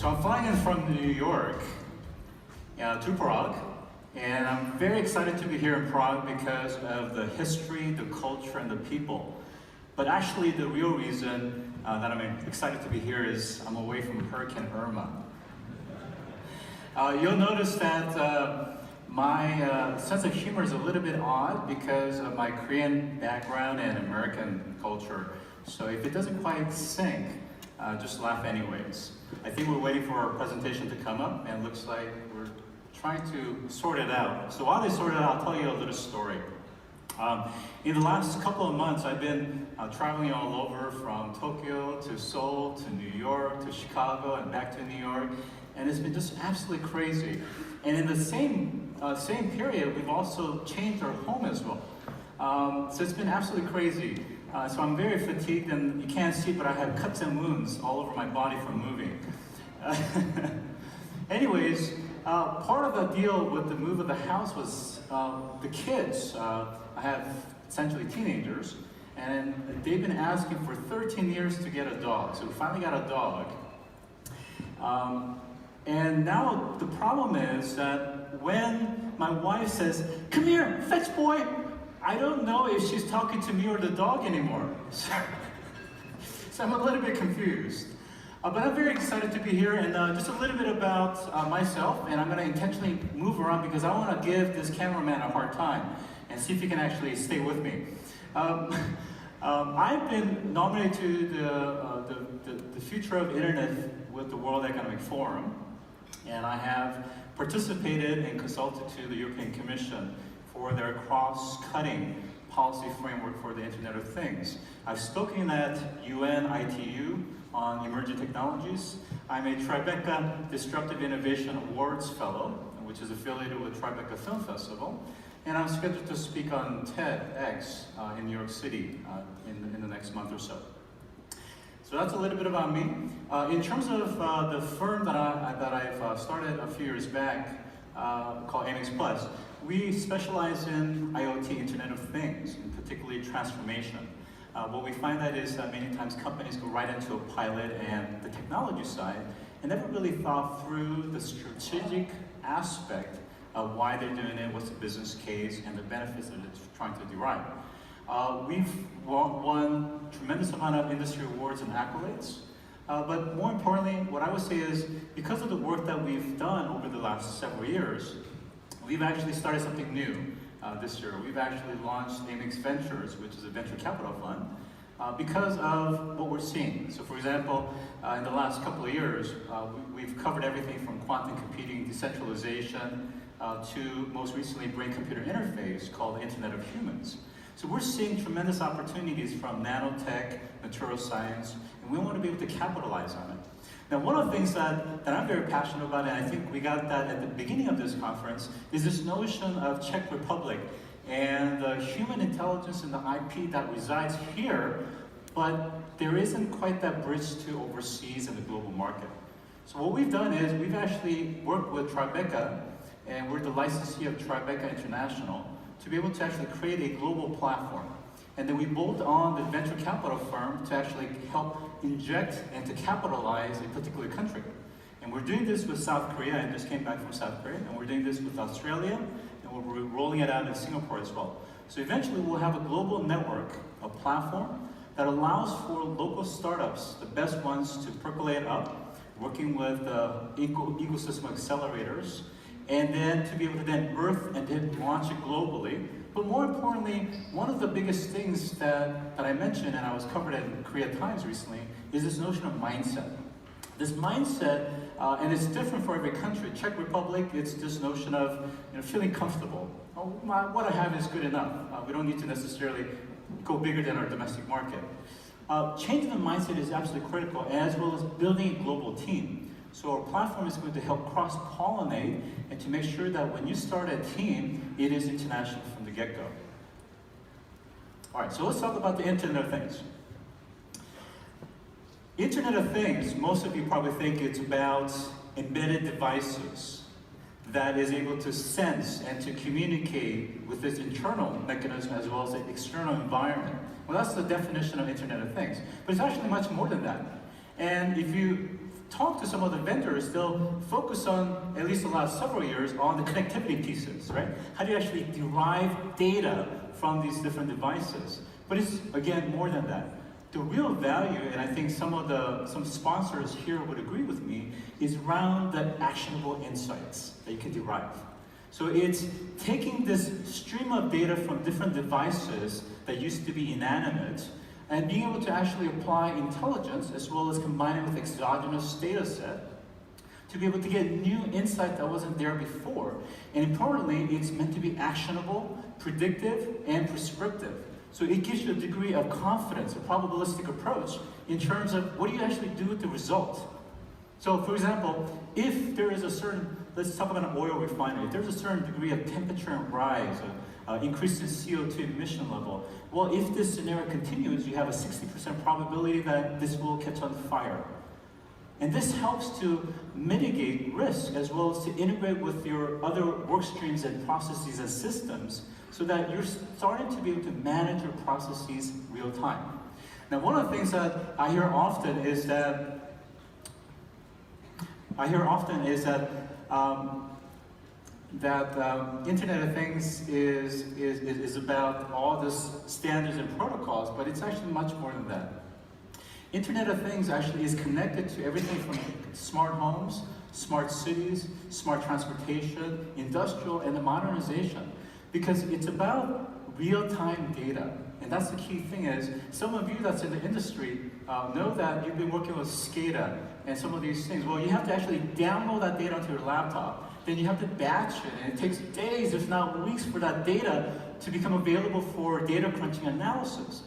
So I'm flying in from New York to Prague, and I'm very excited to be here in Prague because of the history, the culture, and the people. But actually, the real reason that I'm excited to be here is I'm away from Hurricane Irma. You'll notice that my sense of humor is a little bit odd because of my Korean background and American culture. So if it doesn't quite sync, just laugh anyways. I think we're waiting for our presentation to come up, and it looks like we're trying to sort it out. So while they sort it out, I'll tell you a little story. In the last couple of months, I've been traveling all over, from Tokyo to Seoul to New York to Chicago and back to New York, and it's been just absolutely crazy. And in the same period, we've also changed our home as well. So it's been absolutely crazy. So I'm very fatigued, and you can't see, but I have cuts and wounds all over my body from moving. Anyways, part of the deal with the move of the house was the kids. I have essentially teenagers, and they've been asking for 13 years to get a dog. So we finally got a dog. And now the problem is that when my wife says, "Come here, fetch boy," I don't know if she's talking to me or the dog anymore. So I'm a little bit confused. But I'm very excited to be here, and just a little bit about myself, and I'm going to intentionally move around because I want to give this cameraman a hard time and see if he can actually stay with me. I've been nominated to the Future of Internet with the World Economic Forum, and I have participated and consulted to the European Commission for their cross-cutting policy framework for the Internet of Things. I've spoken at UN ITU on emerging technologies. I'm a Tribeca Disruptor Innovation Awards Fellow, which is affiliated with Tribeca Film Festival, and I'm scheduled to speak on TEDx in New York City in the next month or so. So that's a little bit about me. In terms of the firm that I've started a few years back, called Amyx Plus, we specialize in IoT, Internet of Things, and particularly transformation. What we find that is that many times companies go right into a pilot and the technology side and never really thought through the strategic aspect of why they're doing it, what's the business case, and the benefits that it's trying to derive. We've won tremendous amount of industry awards and accolades, but more importantly, what I would say is because of the work that we've done over the last several years, we've actually started something new this year. We've actually launched Amyx Ventures, which is a venture capital fund, because of what we're seeing. So for example, in the last couple of years, we've covered everything from quantum computing, decentralization, to most recently brain-computer interface called the Internet of Humans. So we're seeing tremendous opportunities from nanotech, material science, and we want to be able to capitalize on it. Now, one of the things that I'm very passionate about, and I think we got that at the beginning of this conference, is this notion of Czech Republic and the human intelligence and the IP that resides here, but there isn't quite that bridge to overseas in the global market. So what we've done is we've actually worked with Tribeca, and we're the licensee of Tribeca International, to be able to actually create a global platform. And then we bolt on the venture capital firm to actually help inject and to capitalize a particular country. And we're doing this with South Korea. I just came back from South Korea, and we're doing this with Australia, and we're rolling it out in Singapore as well. So eventually we'll have a global network, a platform that allows for local startups, the best ones, to percolate up, working with ecosystem accelerators, and then to be able to then birth and then launch it globally. But more importantly, one of the biggest things that I mentioned, and I was covered in Korea Times recently, is this notion of mindset. This mindset, and it's different for every country. Czech Republic, it's this notion of feeling comfortable. Oh, what I have is good enough. We don't need to necessarily go bigger than our domestic market. Changing the mindset is absolutely critical, as well as building a global team. So our platform is going to help cross-pollinate and to make sure that when you start a team, it is international from the get-go. All right, so let's talk about the Internet of Things. Internet of Things, most of you probably think it's about embedded devices that is able to sense and to communicate with its internal mechanism as well as the external environment. Well, that's the definition of Internet of Things. But it's actually much more than that. And if you talk to some of the vendors, they'll focus on, at least the last several years, on the connectivity pieces, right? How do you actually derive data from these different devices? But it's, again, more than that. The real value, and I think some sponsors here would agree with me, is around the actionable insights that you can derive. So it's taking this stream of data from different devices that used to be inanimate and being able to actually apply intelligence as well as combine it with exogenous data set to be able to get new insight that wasn't there before. And importantly, it's meant to be actionable, predictive, and prescriptive. So it gives you a degree of confidence, a probabilistic approach in terms of what do you actually do with the result. So for example, if there is a certain, let's talk about an oil refinery, if there's a certain degree of temperature rise, increase in CO2 emission level, well, if this scenario continues, you have a 60% probability that this will catch on fire. And this helps to mitigate risk as well as to integrate with your other work streams and processes and systems so that you're starting to be able to manage your processes real time. Now, one of the things that I hear often is that Internet of Things is about all this standards and protocols, but it's actually much more than that. Internet of Things actually is connected to everything from smart homes, smart cities, smart transportation, industrial, and the modernization. Because it's about real-time data. And that's the key thing is, some of you that's in the industry know that you've been working with SCADA and some of these things. Well, you have to actually download that data onto your laptop. Then you have to batch it, and it takes days, if not weeks, for that data to become available for data crunching analysis.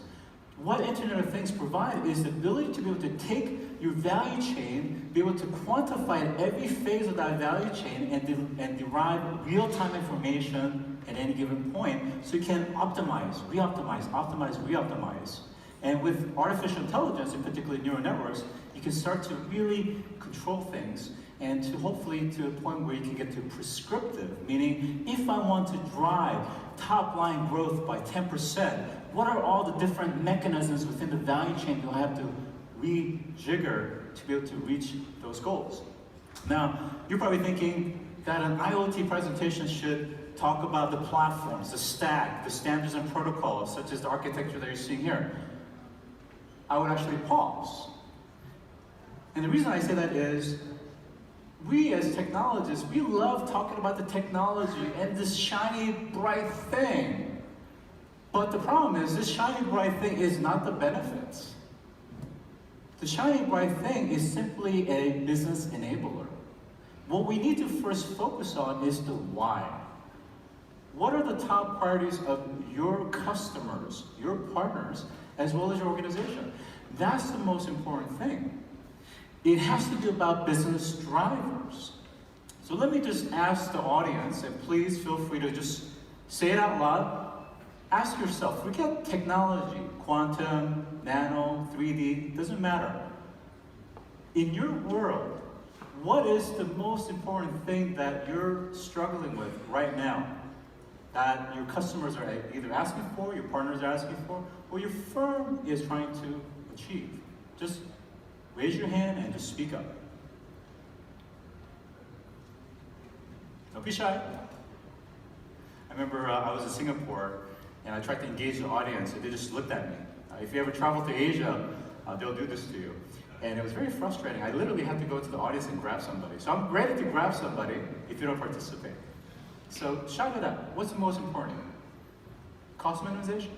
What Internet of Things provide is the ability to be able to take your value chain, be able to quantify at every phase of that value chain and derive real-time information at any given point so you can optimize, re-optimize. And with artificial intelligence, in particular neural networks, you can start to really control things and to hopefully to a point where you can get to prescriptive, meaning if I want to drive top line growth by 10%, what are all the different mechanisms within the value chain do I have to rejigger to be able to reach those goals? Now, you're probably thinking that an IoT presentation should talk about the platforms, the stack, the standards and protocols, such as the architecture that you're seeing here. I would actually pause. And the reason I say that is, we as technologists, we love talking about the technology and this shiny, bright thing. But the problem is, this shiny, bright thing is not the benefits. The shiny, bright thing is simply a business enabler. What we need to first focus on is the why. What are the top priorities of your customers, your partners, as well as your organization? That's the most important thing. It has to be about business drivers. So let me just ask the audience, and please feel free to just say it out loud. Ask yourself, forget technology, quantum, nano, 3D, doesn't matter. In your world, what is the most important thing that you're struggling with right now? That your customers are either asking for, your partners are asking for, or your firm is trying to achieve? Just raise your hand and just speak up. Don't be shy. I remember I was in Singapore and I tried to engage the audience and they just looked at me. If you ever travel to Asia, they'll do this to you. And it was very frustrating. I literally had to go to the audience and grab somebody. So I'm ready to grab somebody if you don't participate. So shout it out. What's the most important? Cost minimization?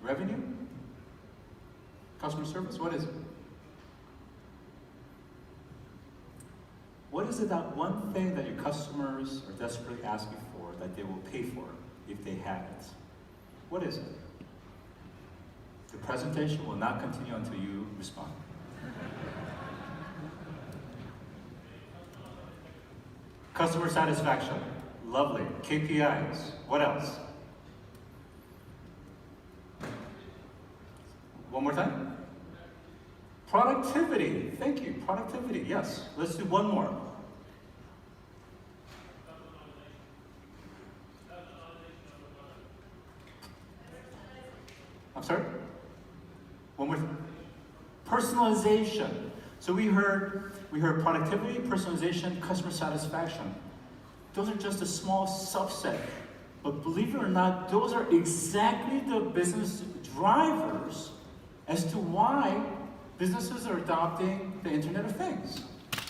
Revenue? Customer service? What is it? What is it, that one thing that your customers are desperately asking for that they will pay for if they have it? What is it? The presentation will not continue until you respond. Customer satisfaction. Lovely. KPIs. What else? One more time. Productivity. Thank you. Productivity. Yes. Let's do one more. I'm sorry? One more. Personalization. So we heard productivity, personalization, customer satisfaction. Those are just a small subset. But believe it or not, those are exactly the business drivers as to why businesses are adopting the Internet of Things.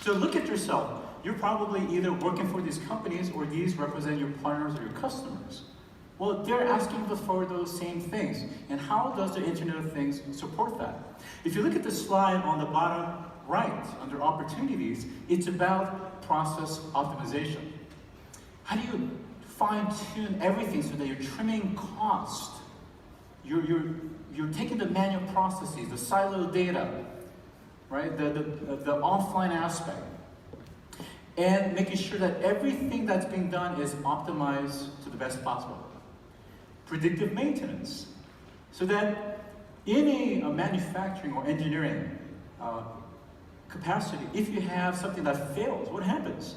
So look at yourself. You're probably either working for these companies or these represent your partners or your customers. Well, they're asking for those same things. And how does the Internet of Things support that? If you look at the slide on the bottom right, under opportunities, it's about process optimization. How do you fine-tune everything so that you're trimming cost? You're taking the manual processes, the siloed data, right? The offline aspect, and making sure that everything that's being done is optimized to the best possible. Predictive maintenance, so that in a manufacturing or engineering capacity, if you have something that fails, what happens?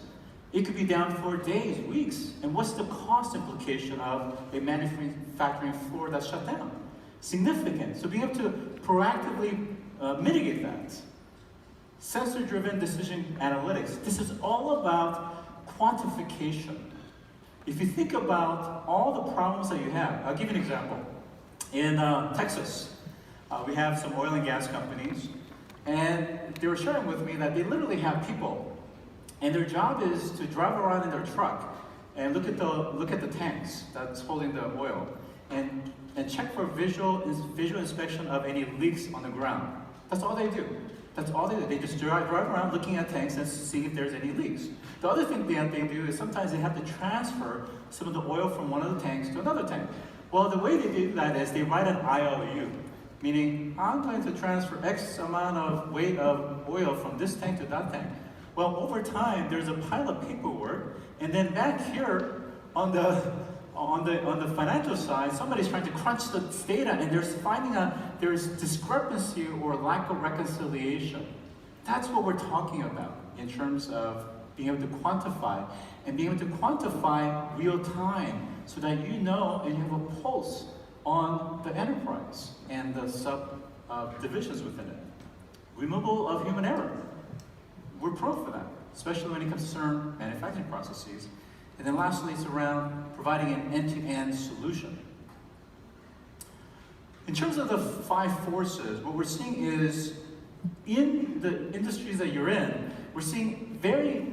It could be down for days, weeks, and what's the cost implication of a manufacturing floor that's shut down? Significant. So being able to proactively mitigate that. Sensor-driven decision analytics. This is all about quantification. If you think about all the problems that you have, I'll give you an example. In Texas, we have some oil and gas companies, and they were sharing with me that they literally have people, and their job is to drive around in their truck and look at the tanks that's holding the oil, and check for visual inspection of any leaks on the ground. That's all they do. That's all they do. They just drive around looking at tanks and seeing if there's any leaks. The other thing they do is sometimes they have to transfer some of the oil from one of the tanks to another tank. Well, the way they do that is they write an IOU, meaning I'm going to transfer X amount of weight of oil from this tank to that tank. Well, over time, there's a pile of paperwork, and then back here on the financial side, somebody's trying to crunch the data, and there's discrepancy or lack of reconciliation. That's what we're talking about in terms of being able to quantify, and being able to quantify real time so that you know and you have a pulse on the enterprise and the subdivisions within it. Removal of human error. We're pro for that, especially when it comes to certain manufacturing processes. And then lastly, it's around providing an end-to-end solution. In terms of the 5 forces, what we're seeing is, in the industries that you're in, we're seeing very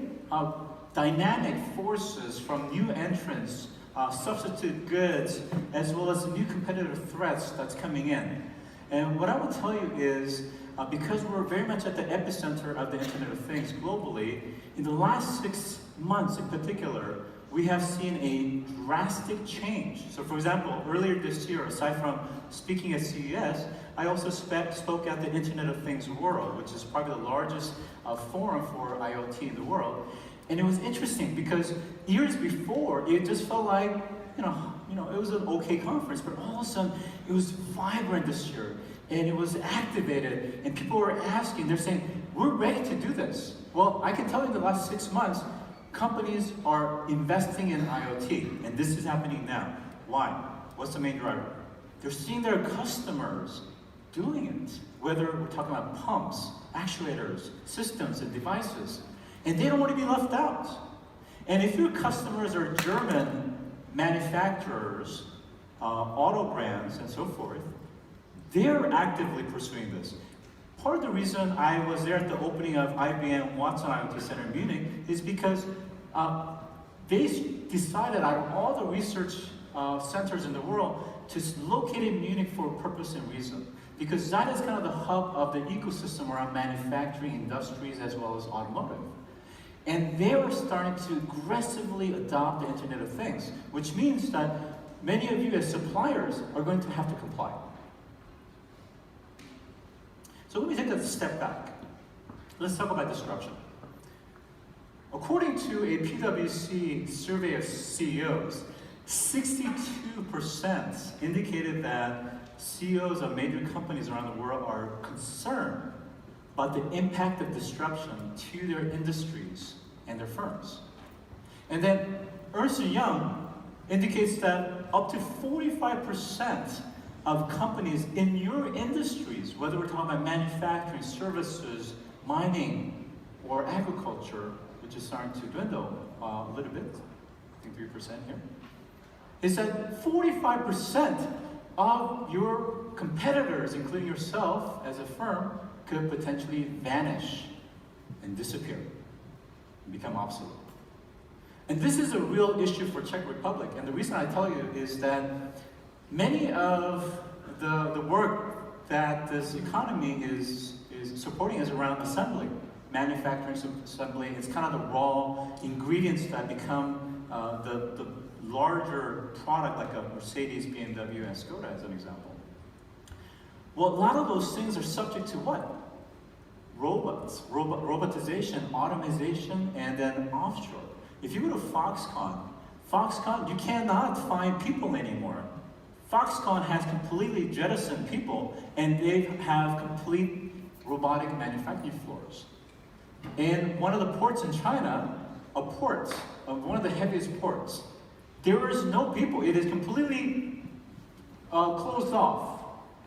dynamic forces from new entrants, substitute goods, as well as new competitive threats that's coming in. And what I will tell you is, because we're very much at the epicenter of the Internet of Things globally, in the last 6 months in particular, we have seen a drastic change. So for example, earlier this year, aside from speaking at CES, I also spoke at the Internet of Things World, which is probably the largest forum for IoT in the world. And it was interesting because years before, it just felt like, you know, it was an okay conference, but all of a sudden, it was vibrant this year, and it was activated, and people were asking, they're saying, we're ready to do this. Well, I can tell you in the last 6 months, companies are investing in IoT, and this is happening now. Why? What's the main driver? They're seeing their customers doing it, whether we're talking about pumps, actuators, systems, and devices, and they don't want to be left out. And if your customers are German manufacturers, auto brands, and so forth, they're actively pursuing this. Part of the reason I was there at the opening of IBM Watson IoT Center in Munich is because they decided out of all the research centers in the world to locate in Munich for a purpose and reason. Because that is kind of the hub of the ecosystem around manufacturing industries as well as automotive. And they were starting to aggressively adopt the Internet of Things, which means that many of you as suppliers are going to have to comply. So let me take a step back. Let's talk about disruption. According to a PwC survey of CEOs, 62% indicated that CEOs of major companies around the world are concerned about the impact of disruption to their industries and their firms. And then Ernst & Young indicates that up to 45% of companies in your industries, whether we're talking about manufacturing, services, mining, or agriculture, which is starting to dwindle a little bit, I think 3% here, is that 45% of your competitors, including yourself as a firm, could potentially vanish and disappear and become obsolete. And this is a real issue for Czech Republic. And the reason I tell you is that many of the work that this economy is supporting is around assembly, manufacturing assembly. It's kind of the raw ingredients that become the larger product, like a Mercedes, BMW, and Skoda as an example. Well, a lot of those things are subject to what? Robots, robotization, automation, and then offshore. If you go to Foxconn, you cannot find people anymore. Foxconn has completely jettisoned people, and they have complete robotic manufacturing floors. In one of the ports in China, one of the heaviest ports, there is no people. It is completely closed off.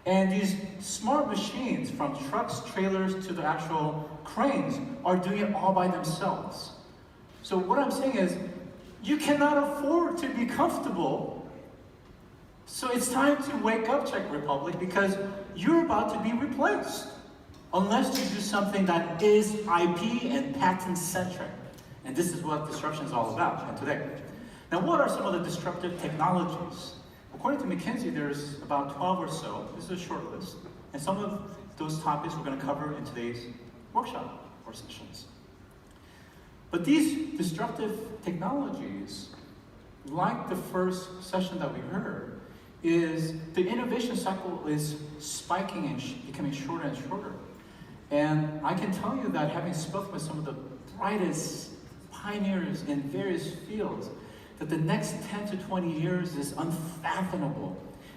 And these smart machines, from trucks, trailers, to the actual cranes, are doing it all by themselves. So what I'm saying is, you cannot afford to be comfortable. So it's time to wake up, Czech Republic, because you're about to be replaced, unless you do something that is IP and patent-centric. And this is what disruption is all about today. Now, what are some of the disruptive technologies? According to McKinsey, there's about 12 or so. This is a short list. And some of those topics we're going to cover in today's workshop or sessions. But these disruptive technologies, like the first session that we heard, is the innovation cycle is spiking and becoming shorter and shorter. And I can tell you that, having spoken with some of the brightest pioneers in various fields, that the next 10 to 20 years is unfathomable.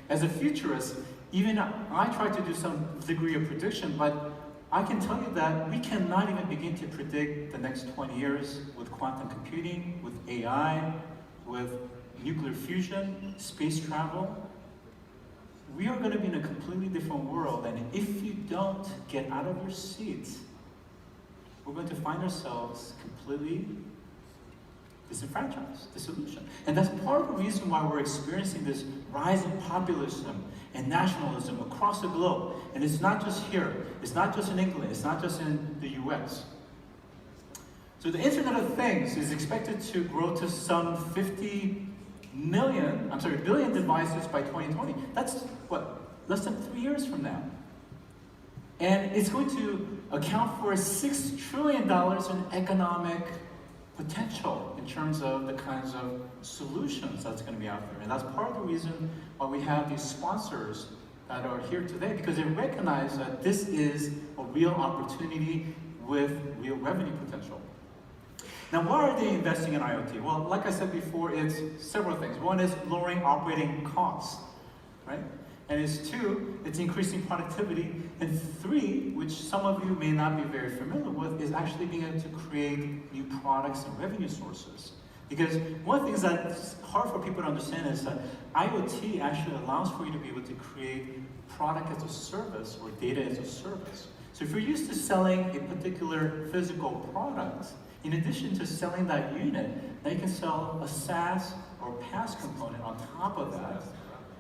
As a futurist, even I try to do some degree of prediction, but I can tell you that we cannot even begin to predict the next 20 years with quantum computing, with AI, with nuclear fusion, space travel. We are going to be in a completely different world, and if you don't get out of your seat, we're going to find ourselves completely disenfranchised, disillusioned. And that's part of the reason why we're experiencing this rise in populism and nationalism across the globe. And it's not just here, it's not just in England, it's not just in the US. So the Internet of Things is expected to grow to some 50 billion devices by 2020. That's what, less than 3 years from now. And it's going to account for $6 trillion in economic potential in terms of the kinds of solutions that's going to be out there. And that's part of the reason why we have these sponsors that are here today, because they recognize that this is a real opportunity with real revenue potential. Now, why are they investing in IoT? Well, like I said before, it's several things. One is lowering operating costs, right? And it's two, it's increasing productivity. And three, which some of you may not be very familiar with, is actually being able to create new products and revenue sources. Because one of the things that's hard for people to understand is that IoT actually allows for you to be able to create product as a service or data as a service. So if you're used to selling a particular physical product, in addition to selling that unit, now you can sell a SaaS or PaaS component on top of that,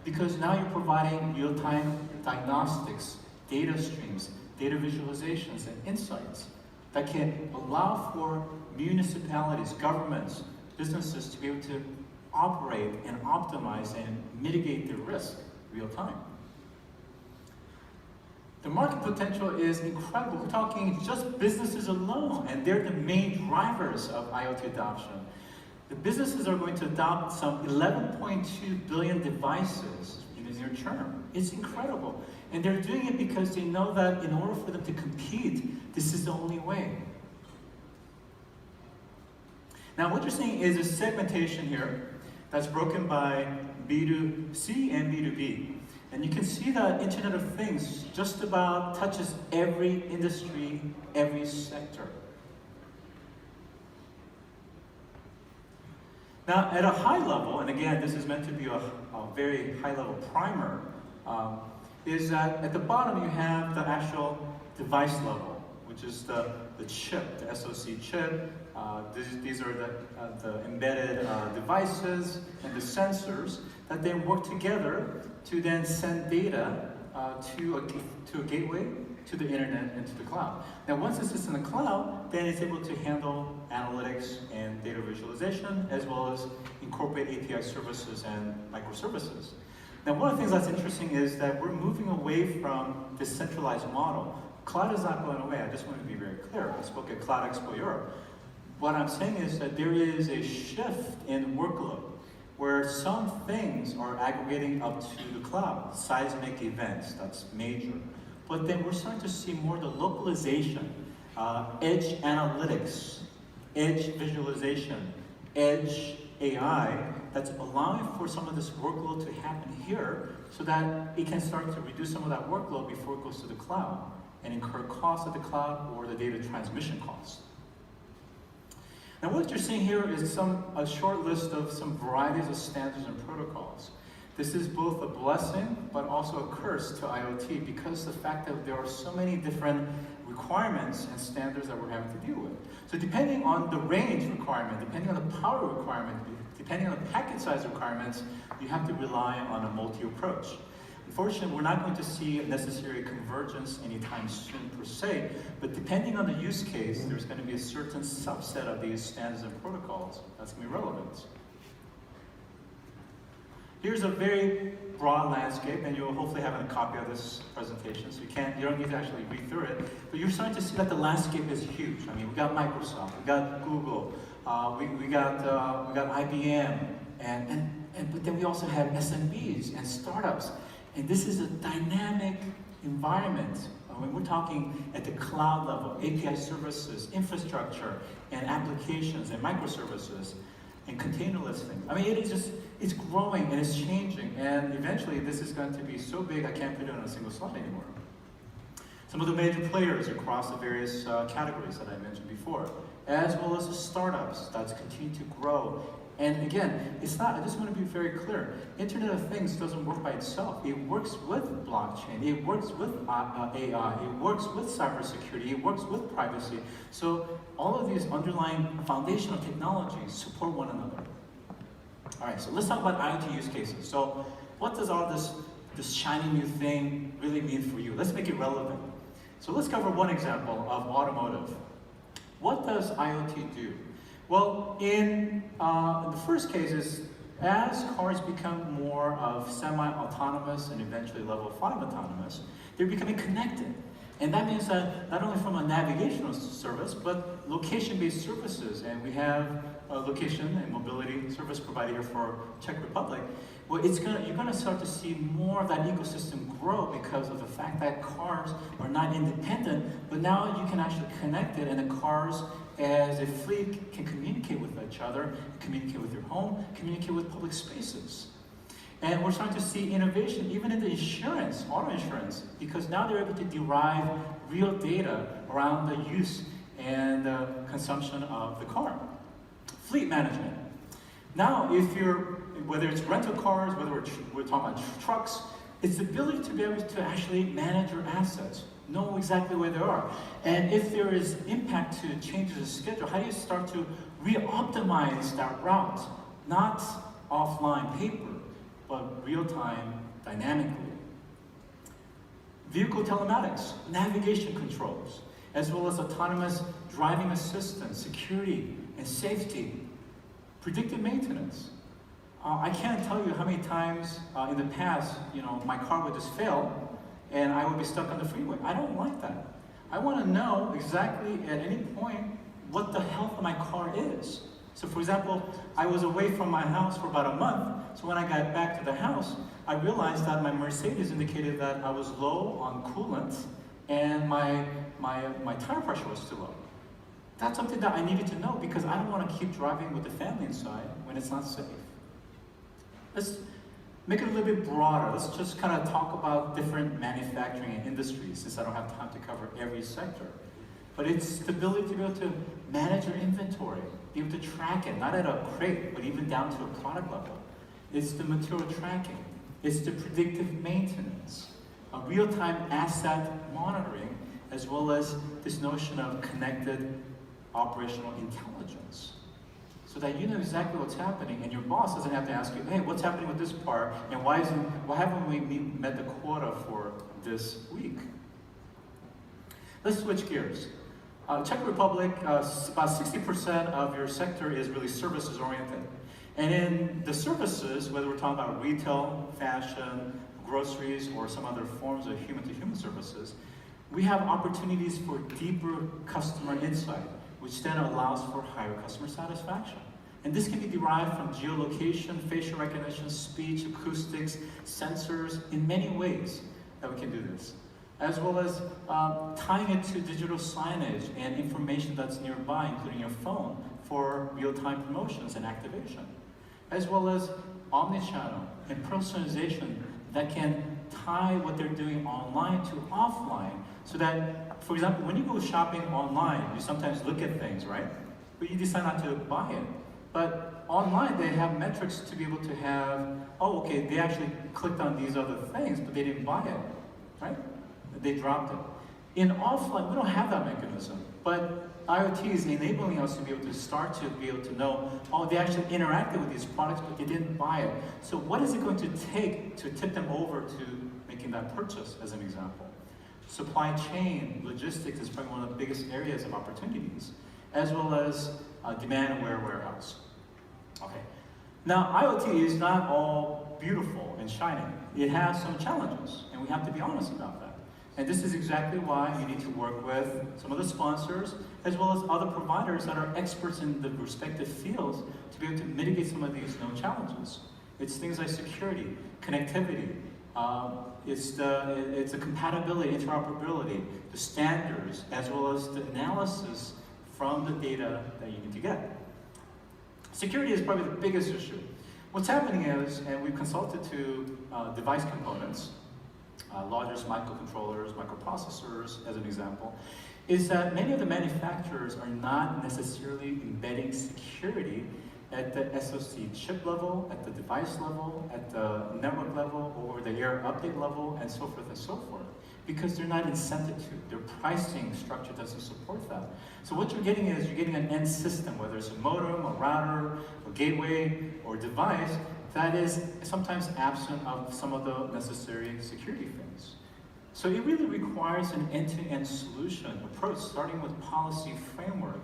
because now you're providing real-time diagnostics, data streams, data visualizations, and insights that can allow for municipalities, governments, businesses to be able to operate and optimize and mitigate their risk real-time. The market potential is incredible. We're talking just businesses alone, and they're the main drivers of IoT adoption. The businesses are going to adopt some 11.2 billion devices in the near term. It's incredible. And they're doing it because they know that in order for them to compete, this is the only way. Now, what you're seeing is a segmentation here that's broken by B2C and B2B. And you can see that Internet of Things just about touches every industry, every sector. Now, at a high level, and again, this is meant to be a very high-level primer, is that at the bottom you have the actual device level. which is the chip, the SoC chip. These are the embedded devices and the sensors that then work together to then send data to a gateway, to the internet, and to the cloud. Now, once this is in the cloud, then it's able to handle analytics and data visualization, as well as incorporate API services and microservices. Now, one of the things that's interesting is that we're moving away from this centralized model. Cloud is not going away. I just want to be very clear. I spoke at Cloud Expo Europe. What I'm saying is that there is a shift in workload where some things are aggregating up to the cloud, seismic events, that's major. But then we're starting to see more the localization, edge analytics, edge visualization, edge AI, that's allowing for some of this workload to happen here so that it can start to reduce some of that workload before it goes to the cloud and incur costs at the cloud or the data transmission costs. Now what you're seeing here is a short list of some varieties of standards and protocols. This is both a blessing, but also a curse to IoT because the fact that there are so many different requirements and standards that we're having to deal with. So depending on the range requirement, depending on the power requirement, depending on the packet size requirements, you have to rely on a multi-approach. Unfortunately, we're not going to see necessary convergence anytime soon per se, but depending on the use case, there's going to be a certain subset of these standards and protocols that's going to be relevant. Here's a very broad landscape, and you'll hopefully have a copy of this presentation, so you don't need to actually read through it, but you're starting to see that the landscape is huge. I mean, we got Microsoft, we got Google, we got IBM, but then we also have SMBs and startups. And this is a dynamic environment. When we're talking at the cloud level, API services, infrastructure, and applications, and microservices, and containerless things. I mean, it's growing and it's changing. And eventually, this is going to be so big, I can't put it on a single slide anymore. Some of the major players across the various categories that I mentioned before, as well as the startups that's continuing to grow. And again, it's not, I just want to be very clear, Internet of Things doesn't work by itself. It works with blockchain, it works with AI, it works with cybersecurity, it works with privacy. So all of these underlying foundational technologies support one another. All right, so let's talk about IoT use cases. So what does all this shiny new thing really mean for you? Let's make it relevant. So let's cover one example of automotive. What does IoT do? Well, in the first case is, as cars become more of semi-autonomous and eventually level 5 autonomous, they're becoming connected. And that means that not only from a navigational service, but location-based services. And we have a location and mobility service provider here for Czech Republic. Well, you're gonna start to see more of that ecosystem grow because of the fact that cars are not independent, but now you can actually connect it, and the cars as a fleet can communicate with each other, communicate with your home, communicate with public spaces. And we're starting to see innovation even in the insurance, auto insurance, because now they're able to derive real data around the use and the consumption of the car. Fleet management. Now, whether it's rental cars, whether we're talking about trucks, it's the ability to be able to actually manage your assets, know exactly where they are. And if there is impact to changes in schedule, how do you start to re-optimize that route? Not offline paper, but real-time, dynamically. Vehicle telematics, navigation controls, as well as autonomous driving assistance, security and safety, predictive maintenance. I can't tell you how many times in the past, my car would just fail and I would be stuck on the freeway. I don't like that. I want to know exactly at any point what the health of my car is. So for example, I was away from my house for about a month, so when I got back to the house, I realized that my Mercedes indicated that I was low on coolant and my tire pressure was too low. That's something that I needed to know because I don't want to keep driving with the family inside when it's not safe. Let's make it a little bit broader. Let's just kind of talk about different manufacturing and industries, since I don't have time to cover every sector. But it's the ability to be able to manage your inventory, be able to track it, not at a crate, but even down to a product level. It's the material tracking. It's the predictive maintenance, a real-time asset monitoring, as well as this notion of connected operational intelligence. So that you know exactly what's happening, and your boss doesn't have to ask you, hey, what's happening with this part, and why haven't we met the quota for this week? Let's switch gears. Czech Republic, about 60% of your sector is really services oriented. And in the services, whether we're talking about retail, fashion, groceries, or some other forms of human-to-human services, we have opportunities for deeper customer insight, which then allows for higher customer satisfaction. And this can be derived from geolocation, facial recognition, speech, acoustics, sensors, in many ways that we can do this. As well as tying it to digital signage and information that's nearby, including your phone, for real-time promotions and activation. As well as omnichannel and personalization that can tie what they're doing online to offline, so that, for example, when you go shopping online, you sometimes look at things, right? But you decide not to buy it. But online, they have metrics to be able to have, oh, okay, they actually clicked on these other things, but they didn't buy it, right? They dropped it. In offline, we don't have that mechanism, but IoT is enabling us to be able to know, oh, they actually interacted with these products, but they didn't buy it. So what is it going to take to tip them over to making that purchase, as an example? Supply chain, logistics is probably one of the biggest areas of opportunities, as well as demand-aware warehouse. Okay. Now, IoT is not all beautiful and shiny. It has some challenges, and we have to be honest about that. And this is exactly why you need to work with some of the sponsors, as well as other providers that are experts in the respective fields to be able to mitigate some of these known challenges. It's things like security, connectivity, it's the compatibility, interoperability, the standards, as well as the analysis from the data that you need to get. Security is probably the biggest issue. What's happening is, and we've consulted to device components, largest microcontrollers, microprocessors, as an example, is that many of the manufacturers are not necessarily embedding security at the SoC chip level, at the device level, at the network level, or the air update level, and so forth and so forth, because they're not incented to. Their pricing structure doesn't support that. So what you're getting is, you're getting an end system, whether it's a modem, a router, a gateway, or device, that is sometimes absent of some of the necessary security things. So it really requires an end-to-end solution approach, starting with policy framework,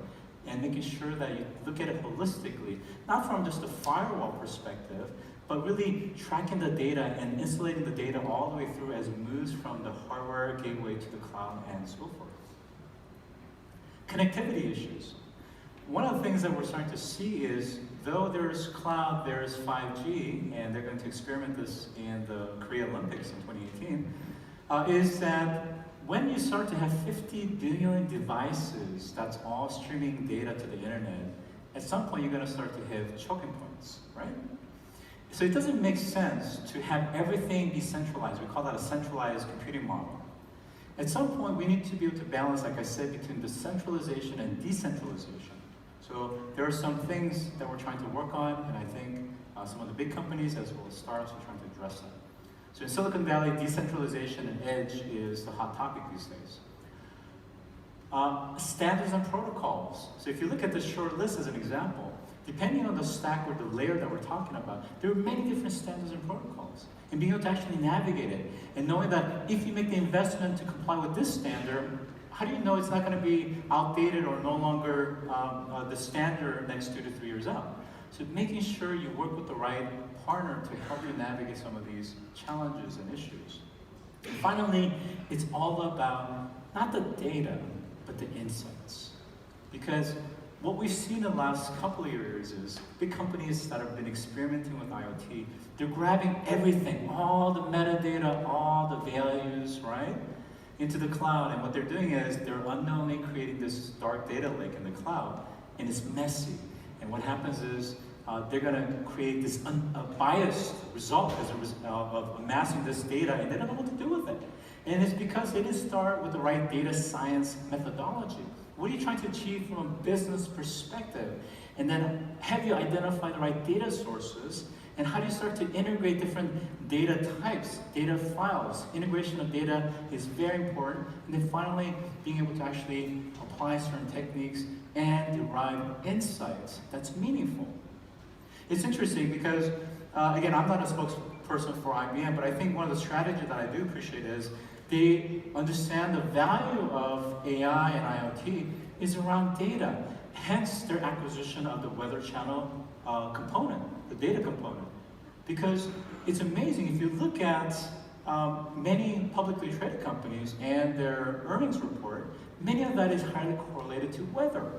and making sure that you look at it holistically, not from just a firewall perspective, but really tracking the data and insulating the data all the way through as it moves from the hardware gateway to the cloud and so forth. Connectivity issues. One of the things that we're starting to see is, though there's cloud, there's 5G, and they're going to experiment this in the Korea Olympics in 2018, is that when you start to have 50 billion devices that's all streaming data to the internet, at some point you're going to start to hit choking points, right? So it doesn't make sense to have everything be centralized. We call that a centralized computing model. At some point, we need to be able to balance, like I said, between the centralization and decentralization. So there are some things that we're trying to work on, and I think some of the big companies as well as startups are trying to address that. So in Silicon Valley, decentralization and edge is the hot topic these days. Standards and protocols. So if you look at this short list as an example, depending on the stack or the layer that we're talking about, there are many different standards and protocols. And being able to actually navigate it, and knowing that if you make the investment to comply with this standard, how do you know it's not going to be outdated or no longer the standard next 2 to 3 years out? So making sure you work with the right partner to help you navigate some of these challenges and issues. And finally, it's all about not the data, but the insights. Because what we've seen in the last couple of years is big companies that have been experimenting with IoT, they're grabbing everything, all the metadata, all the values, right, into the cloud. And what they're doing is they're unknowingly creating this dark data lake in the cloud, and it's messy. And what happens is they're going to create this biased result as a result of amassing this data, and they don't know what to do with it. And it's because they didn't start with the right data science methodology. What are you trying to achieve from a business perspective? And then have you identify the right data sources, And how do you start to integrate different data types, data files? Integration of data is very important. And then finally, being able to actually apply certain techniques and derive insights that's meaningful. It's interesting because, again, I'm not a spokesperson for IBM, but I think one of the strategies that I do appreciate is they understand the value of AI and IoT is around data, hence their acquisition of the weather channel component, the data component. Because it's amazing, if you look at many publicly traded companies and their earnings report, many of that is highly correlated to weather.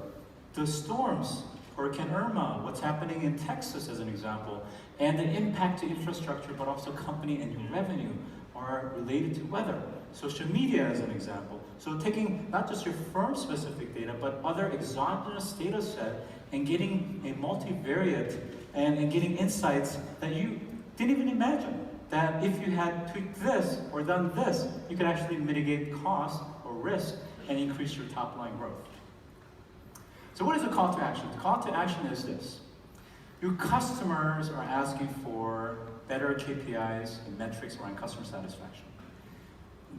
The storms, Hurricane Irma, what's happening in Texas as an example, and the impact to infrastructure, but also company and your revenue are related to weather. Social media as an example. So taking not just your firm-specific data, but other exogenous data set and getting a multivariate and getting insights that you didn't even imagine. That if you had tweaked this or done this, you could actually mitigate cost or risk and increase your top-line growth. So what is the call to action? The call to action is this. Your customers are asking for better KPIs and metrics around customer satisfaction.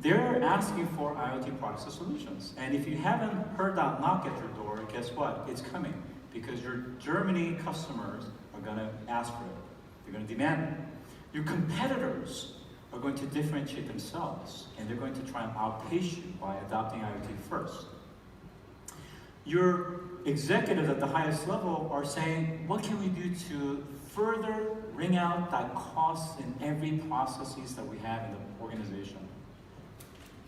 They're asking for IoT products and solutions. And if you haven't heard that knock at your door, guess what? It's coming. Because your Germany customers are going to ask for it. They're going to demand it. Your competitors are going to differentiate themselves, and they're going to try and outpace you by adopting IoT first. Your executives at the highest level are saying, what can we do to further wring out that cost in every processes that we have in the organization?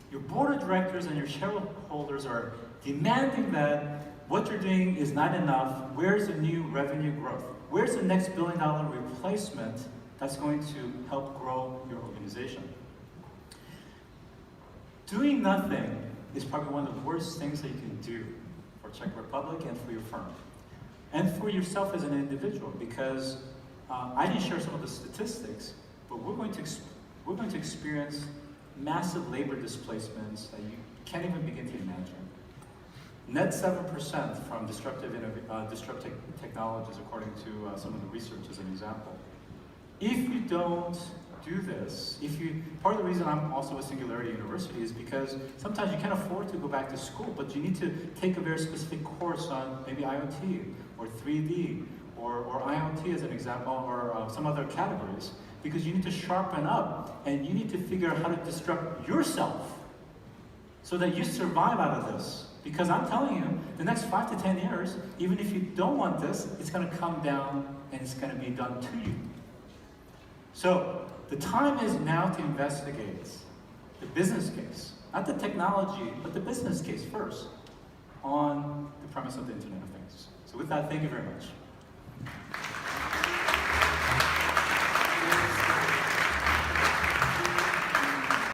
Your board of directors and your shareholders are demanding that what you're doing is not enough. Where's the new revenue growth? Where's the next billion-dollar replacement that's going to help grow your organization? Doing nothing is probably one of the worst things that you can do for Czech Republic and for your firm. And for yourself as an individual, because I didn't share some of the statistics, but we're going to experience massive labor displacements that you can't even begin to imagine. Net 7% from disruptive technologies, according to some of the research as an example. If you don't do this, part of the reason I'm also at Singularity University is because sometimes you can't afford to go back to school, but you need to take a very specific course on maybe IoT or 3D or IoT as an example, or some other categories, because you need to sharpen up and you need to figure out how to disrupt yourself so that you survive out of this. Because I'm telling you, the next 5 to 10 years, even if you don't want this, it's going to come down and it's going to be done to you. So the time is now to investigate the business case, not the technology, but the business case first on the premise of the Internet of Things. So with that, thank you very much.